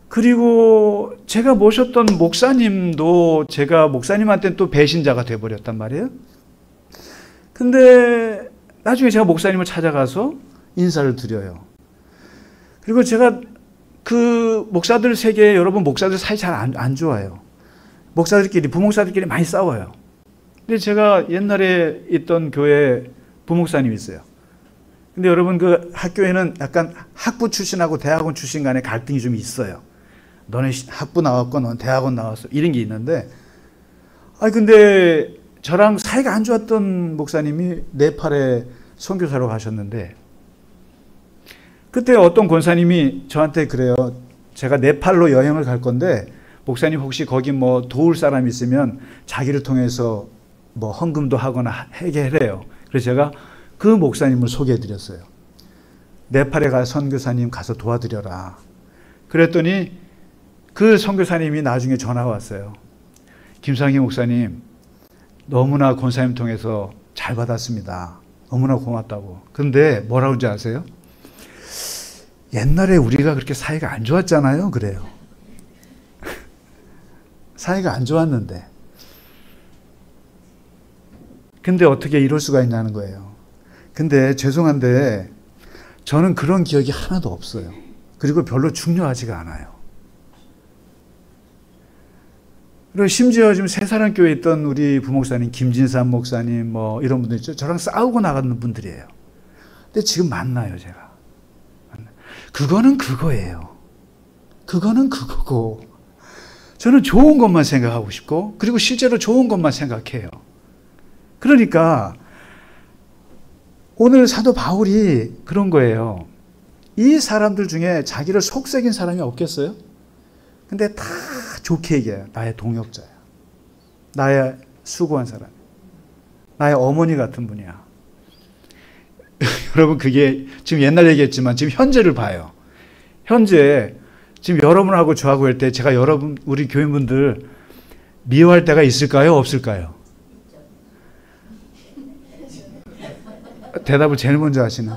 그리고 제가 모셨던 목사님도 제가 목사님한테는 또 배신자가 돼버렸단 말이에요. 근데 나중에 제가 목사님을 찾아가서 인사를 드려요. 그리고 제가 그 목사들 세계에 여러분 목사들 사이 잘 안 좋아요. 목사들끼리, 부목사들끼리 많이 싸워요. 근데 제가 옛날에 있던 교회 부목사님이 있어요. 근데 여러분 그 학교에는 약간 학부 출신하고 대학원 출신 간에 갈등이 좀 있어요. 너네 학부 나왔고 넌 대학원 나왔어. 이런 게 있는데 근데 저랑 사이가 안 좋았던 목사님이 네팔에 선교사로 가셨는데 그때 어떤 권사님이 저한테 그래요. 제가 네팔로 여행을 갈 건데 목사님 혹시 거기 뭐 도울 사람 있으면 자기를 통해서 뭐 헌금도 하거나 해결해요. 그래서 제가 그 목사님을 소개해 드렸어요. 네팔에 갈 선교사님 가서 도와드려라. 그랬더니 그 선교사님이 나중에 전화가 왔어요. 김상희 목사님 너무나 권사님 통해서 잘 받았습니다. 너무나 고맙다고. 근데 뭐라고 하는지 아세요? 옛날에 우리가 그렇게 사이가 안 좋았잖아요. 그래요. 사이가 안 좋았는데. 근데 어떻게 이럴 수가 있냐는 거예요. 근데 죄송한데 저는 그런 기억이 하나도 없어요. 그리고 별로 중요하지가 않아요. 그리고 심지어 지금 새사랑교회에 있던 우리 부목사님, 김진삼 목사님 뭐 이런 분들 있죠. 저랑 싸우고 나가는 분들이에요. 근데 지금 만나요, 제가. 그거는 그거예요. 그거는 그거고. 저는 좋은 것만 생각하고 싶고 그리고 실제로 좋은 것만 생각해요. 그러니까 오늘 사도 바울이 그런 거예요. 이 사람들 중에 자기를 속삭인 사람이 없겠어요? 근데 다 좋게 얘기해요. 나의 동역자야. 나의 수고한 사람. 나의 어머니 같은 분이야. 여러분 그게 지금 옛날 얘기했지만 지금 현재를 봐요. 현재 지금 여러분하고 저하고 할 때 제가 여러분 우리 교인분들 미워할 때가 있을까요? 없을까요? 대답을 제일 먼저 하시는.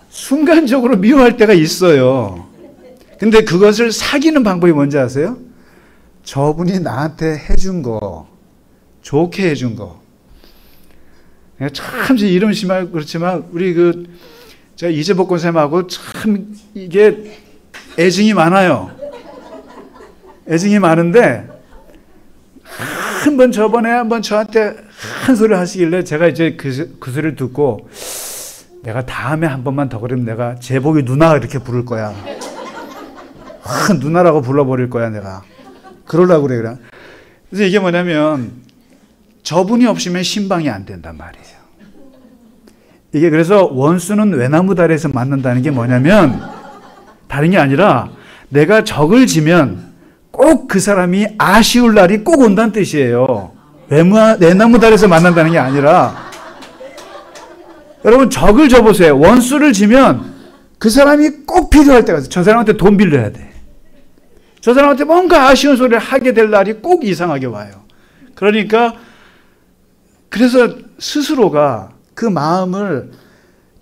순간적으로 미워할 때가 있어요. 근데 그것을 사귀는 방법이 뭔지 아세요? 저분이 나한테 해준 거, 좋게 해준 거. 참 이름 심하고 그렇지만 우리 제가 이재복 권사님하고 참 이게 애증이 많아요. 애증이 많은데 저번에 한번 저한테 한 소리 하시길래 제가 이제 그 소리를 듣고 내가 다음에 한 번만 더 그러면 내가 재복이 누나 이렇게 부를 거야. 누나라고 불러버릴 거야 내가. 그러려고 그래. 그래서 이게 뭐냐면 저분이 없으면 신방이 안 된단 말이에요. 이게 그래서 원수는 외나무 다리에서 맞는다는 게 뭐냐면 다른 게 아니라 내가 적을 지면 꼭 그 사람이 아쉬울 날이 꼭 온다는 뜻이에요. 외나무 다리에서 만난다는 게 아니라 여러분 적을 져보세요. 원수를 지면 그 사람이 꼭 필요할 때가 있어요. 저 사람한테 돈 빌려야 돼. 저 사람한테 뭔가 아쉬운 소리를 하게 될 날이 꼭 이상하게 와요. 그러니까 그래서 스스로가 그 마음을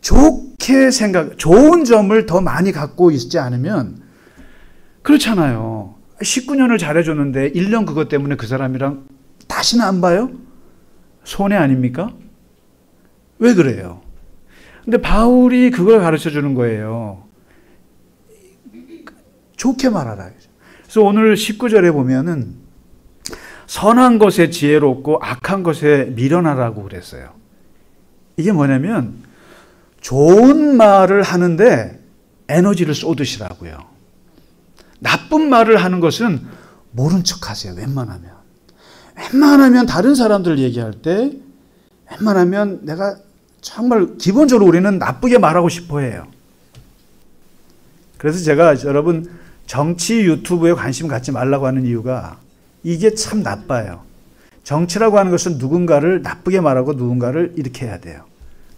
좋게 좋은 점을 더 많이 갖고 있지 않으면 그렇잖아요. 19년을 잘해줬는데 1년 그것 때문에 그 사람이랑 다시는 안 봐요? 손해 아닙니까? 왜 그래요? 근데 바울이 그걸 가르쳐 주는 거예요. 좋게 말하라. 그래서 오늘 19절에 보면은 선한 것에 지혜롭고 악한 것에 미련하라고 그랬어요. 이게 뭐냐면 좋은 말을 하는데 에너지를 쏟으시라고요. 나쁜 말을 하는 것은 모른 척 하세요. 웬만하면 다른 사람들 얘기할 때 웬만하면 내가 정말 기본적으로 우리는 나쁘게 말하고 싶어 해요. 그래서 제가 여러분 정치 유튜브에 관심 갖지 말라고 하는 이유가 이게 참 나빠요. 정치라고 하는 것은 누군가를 나쁘게 말하고 누군가를 이렇게 해야 돼요.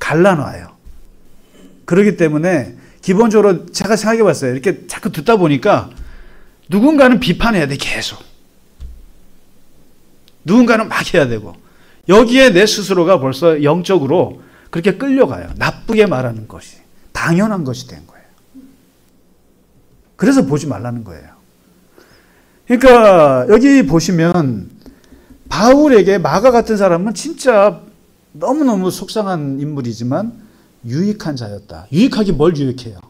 갈라놔요. 그렇기 때문에 기본적으로 제가 생각해 봤어요. 이렇게 자꾸 듣다 보니까 누군가는 비판해야 돼, 계속. 누군가는 막 해야 되고. 여기에 내 스스로가 벌써 영적으로 그렇게 끌려가요. 나쁘게 말하는 것이. 당연한 것이 된 거예요. 그래서 보지 말라는 거예요. 그러니까 여기 보시면 바울에게 마가 같은 사람은 진짜 너무너무 속상한 인물이지만 유익한 자였다. 유익하게 뭘 유익해요?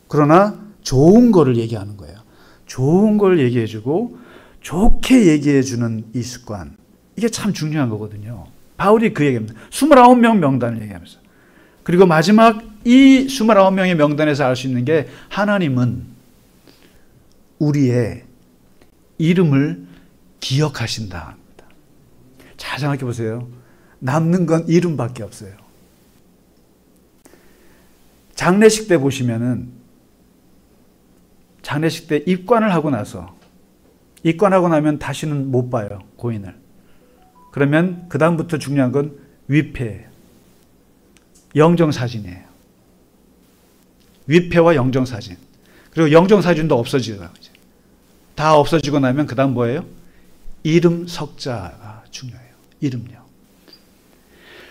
그러나 좋은 거를 얘기하는 거예요. 좋은 걸 얘기해주고 좋게 얘기해주는 이 습관. 이게 참 중요한 거거든요. 바울이 그 얘기합니다. 29명 명단을 얘기하면서. 그리고 마지막 이 29명의 명단에서 알 수 있는 게 하나님은 우리의 이름을 기억하신다. 잘 생각해 보세요. 남는 건 이름밖에 없어요. 장례식 때 보시면은 장례식 때 입관을 하고 나면 다시는 못 봐요. 고인을. 그러면 그 다음부터 중요한 건 위패예요. 영정사진이에요. 위패와 영정사진. 그리고 영정사진도 없어지고 다 없어지고 나면 그 다음 뭐예요? 이름 석자가 중요해요. 이름요.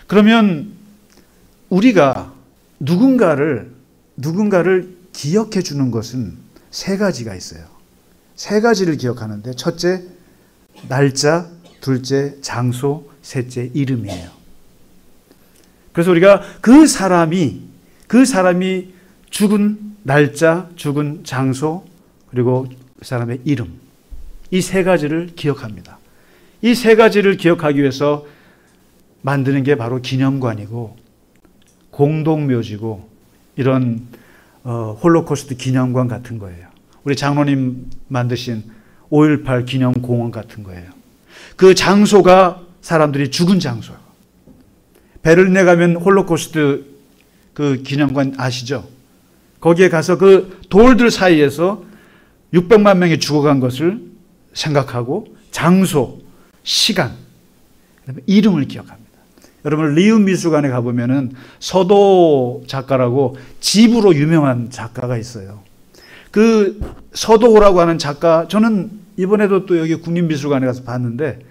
그러면 우리가 누군가를 기억해 주는 것은 세 가지가 있어요. 세 가지를 기억하는데 첫째, 날짜, 둘째, 장소, 셋째, 이름이에요. 그래서 우리가 그 사람이 죽은 날짜, 죽은 장소, 그리고 그 사람의 이름. 이 세 가지를 기억합니다. 이 세 가지를 기억하기 위해서 만드는 게 바로 기념관이고 공동묘지고 이런 홀로코스트 기념관 같은 거예요. 우리 장로님 만드신 5.18 기념공원 같은 거예요. 그 장소가 사람들이 죽은 장소. 베를린에 가면 홀로코스트 그 기념관 아시죠? 거기에 가서 그 돌들 사이에서 600만 명이 죽어간 것을 생각하고 장소, 시간, 그다음에 이름을 기억합니다. 여러분 리움 미술관에 가보면은 서도 작가라고 집으로 유명한 작가가 있어요. 그 서도호라고 하는 작가, 저는 이번에도 또 여기 국립미술관에 가서 봤는데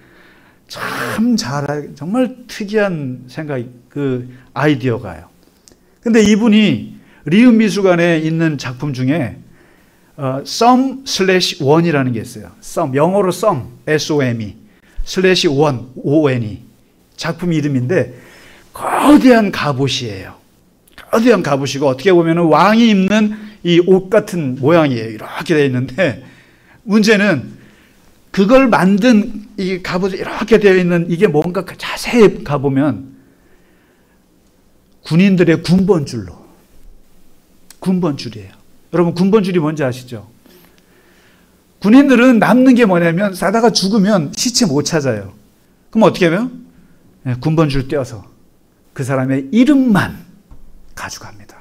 참 참 정말 특이한 생각, 아이디어가요. 근데 이분이 리움 미술관에 있는 작품 중에 some/1이라는 게 있어요. some, 영어로 some, S-O-M-E, /1, O-N-E. 작품 이름인데 거대한 갑옷이에요. 거대한 갑옷이고 어떻게 보면 왕이 입는 이 옷 같은 모양이에요. 이렇게 되어 있는데 문제는 그걸 만든 이 갑옷이 이렇게 되어 있는 이게 뭔가 자세히 가보면 군인들의 군번줄이에요. 여러분 군번줄이 뭔지 아시죠? 군인들은 남는 게 뭐냐면 싸다가 죽으면 시체 못 찾아요. 그럼 어떻게 하면? 군번줄 떼어서 그 사람의 이름만 가져갑니다.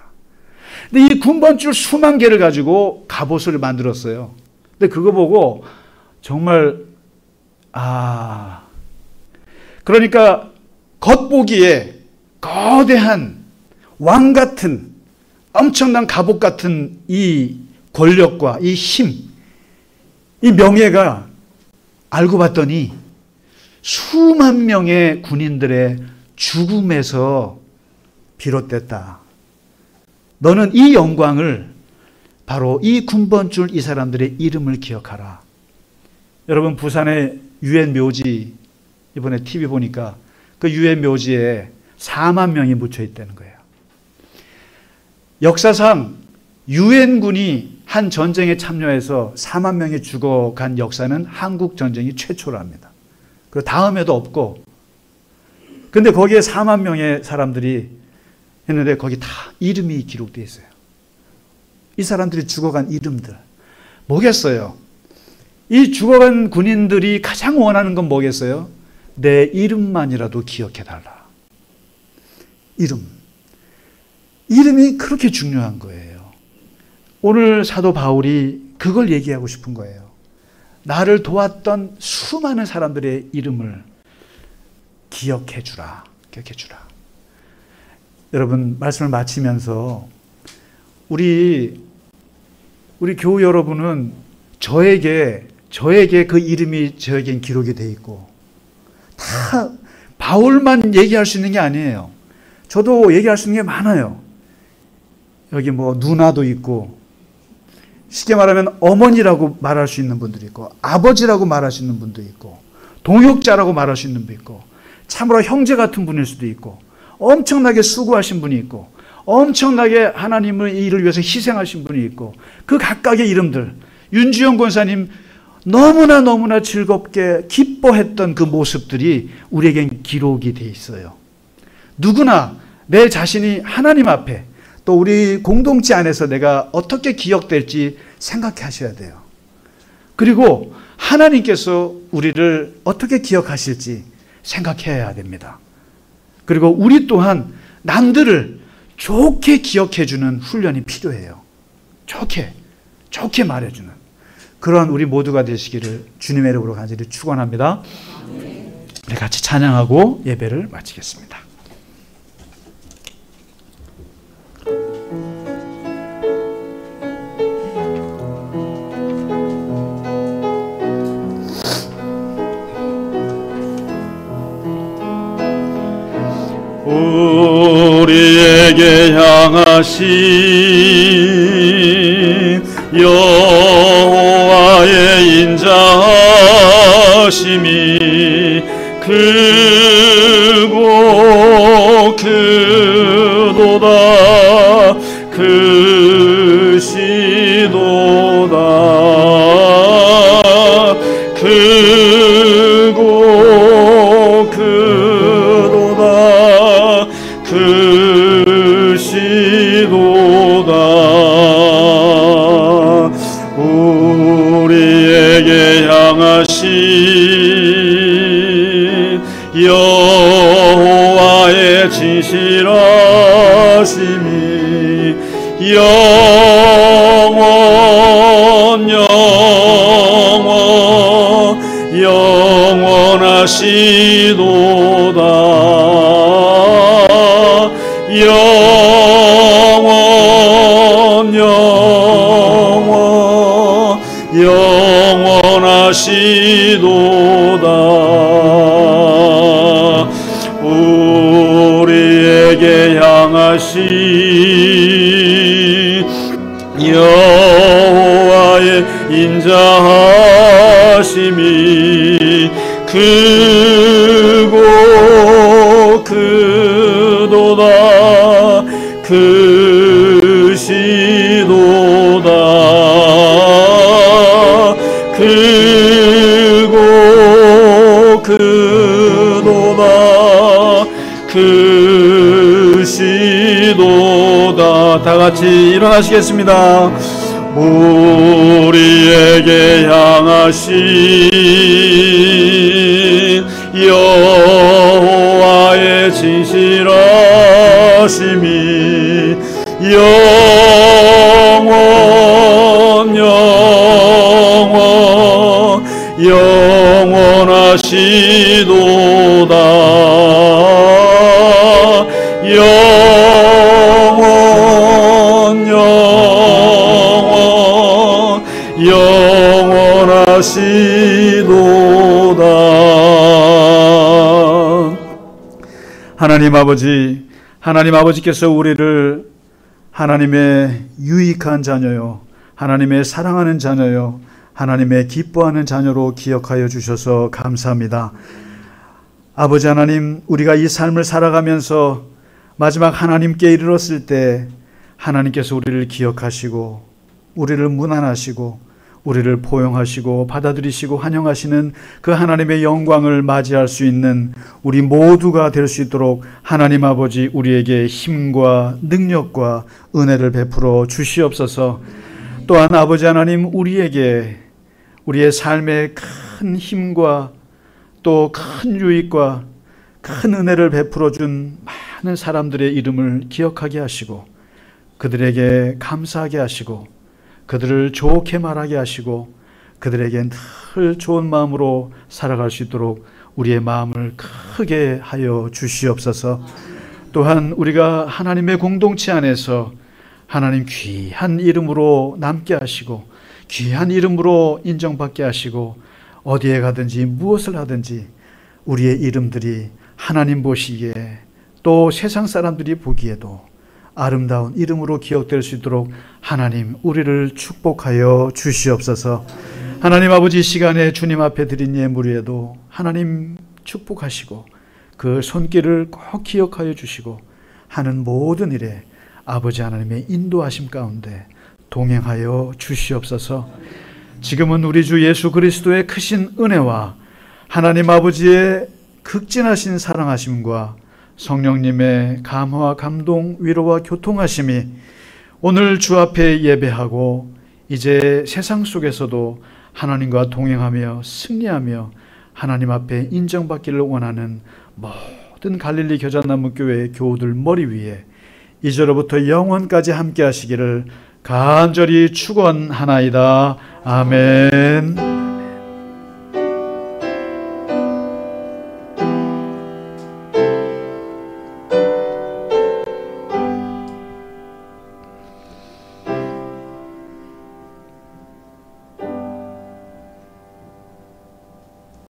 근데 이 군번줄 수만 개를 가지고 갑옷을 만들었어요. 근데 그거 보고 정말 그러니까 겉보기에 거대한 왕 같은 엄청난 갑옷 같은 이 권력과 이 힘, 이 명예가 알고 봤더니 수만 명의 군인들의 죽음에서 비롯됐다. 너는 이 영광을 바로 이 군번줄 이 사람들의 이름을 기억하라. 여러분 부산의 유엔 묘지 이번에 TV 보니까 그 유엔 묘지에 4만 명이 묻혀 있다는 거예요. 역사상 유엔군이 한 전쟁에 참여해서 4만 명이 죽어간 역사는 한국 전쟁이 최초랍니다. 그 다음에도 없고, 근데 거기에 4만 명의 사람들이 했는데 거기 다 이름이 기록되어 있어요. 이 사람들이 죽어간 이름들 뭐겠어요? 이 죽어간 군인들이 가장 원하는 건 뭐겠어요? 내 이름만이라도 기억해달라. 이름이 그렇게 중요한 거예요. 오늘 사도 바울이 그걸 얘기하고 싶은 거예요. 나를 도왔던 수많은 사람들의 이름을 기억해주라. 여러분 말씀을 마치면서 우리 교우 여러분은 저에게 그 이름이 저에겐 기록이 돼 있고 다 바울만 얘기할 수 있는 게 아니에요. 저도 얘기할 수 있는 게 많아요. 여기 뭐 누나도 있고 쉽게 말하면 어머니라고 말할 수 있는 분들이 있고 아버지라고 말할 수 있는 분도 있고 동역자라고 말할 수 있는 분도 있고 참으로 형제 같은 분일 수도 있고 엄청나게 수고하신 분이 있고 엄청나게 하나님의 일을 위해서 희생하신 분이 있고 그 각각의 이름들 윤주영 권사님 너무나 즐겁게 기뻐했던 그 모습들이 우리에겐 기록이 돼 있어요. 누구나 내 자신이 하나님 앞에 또 우리 공동체 안에서 내가 어떻게 기억될지 생각하셔야 돼요. 그리고 하나님께서 우리를 어떻게 기억하실지 생각해야 됩니다. 그리고 우리 또한 남들을 좋게 기억해주는 훈련이 필요해요. 좋게 말해주는 그런 우리 모두가 되시기를 주님의 이름으로 간절히 축원합니다. 우리 같이 찬양하고 예배를 마치겠습니다. 우리에게 향하신 여호와의 인자하심이 크고 크도다 크시도다 크고 크도다 크시도다 우리에게 향하신 여호와의 진실하심이 영원하시도다 영원하시도다 향하신 여호와의 인자하심이 크고 크도다 크시도다 크고 크도다 크시도다. 다 같이 일어나시겠습니다. 우리에게 향하신 여호와의 진실하심이 영원하시도다. 영원하시도다. 하나님 아버지께서 우리를 하나님의 유익한 자녀요, 하나님의 사랑하는 자녀요, 하나님의 기뻐하는 자녀로 기억하여 주셔서 감사합니다. 아버지 하나님, 우리가 이 삶을 살아가면서 마지막 하나님께 이르렀을 때 하나님께서 우리를 기억하시고 우리를 문안하시고 우리를 포용하시고 받아들이시고 환영하시는 그 하나님의 영광을 맞이할 수 있는 우리 모두가 될 수 있도록 하나님 아버지 우리에게 힘과 능력과 은혜를 베풀어 주시옵소서. 또한 아버지 하나님, 우리에게 우리의 삶에 큰 힘과 또 큰 유익과 큰 은혜를 베풀어 준 많은 사람들의 이름을 기억하게 하시고 그들에게 감사하게 하시고 그들을 좋게 말하게 하시고 그들에게 늘 좋은 마음으로 살아갈 수 있도록 우리의 마음을 크게 하여 주시옵소서. 또한 우리가 하나님의 공동체 안에서 하나님 귀한 이름으로 남게 하시고 귀한 이름으로 인정받게 하시고 어디에 가든지 무엇을 하든지 우리의 이름들이 하나님 보시기에 또 세상 사람들이 보기에도 아름다운 이름으로 기억될 수 있도록 하나님 우리를 축복하여 주시옵소서. 하나님 아버지, 시간에 주님 앞에 드린 예물에도 하나님 축복하시고 그 손길을 꼭 기억하여 주시고 하는 모든 일에 아버지 하나님의 인도하심 가운데 동행하여 주시옵소서. 지금은 우리 주 예수 그리스도의 크신 은혜와 하나님 아버지의 극진하신 사랑하심과 성령님의 감화와 감동, 위로와 교통하심이 오늘 주 앞에 예배하고 이제 세상 속에서도 하나님과 동행하며 승리하며 하나님 앞에 인정받기를 원하는 모든 갈릴리 겨자나무 교회의 교우들 머리 위에 이제로부터 영원까지 함께 하시기를 간절히 축원하나이다. 아멘.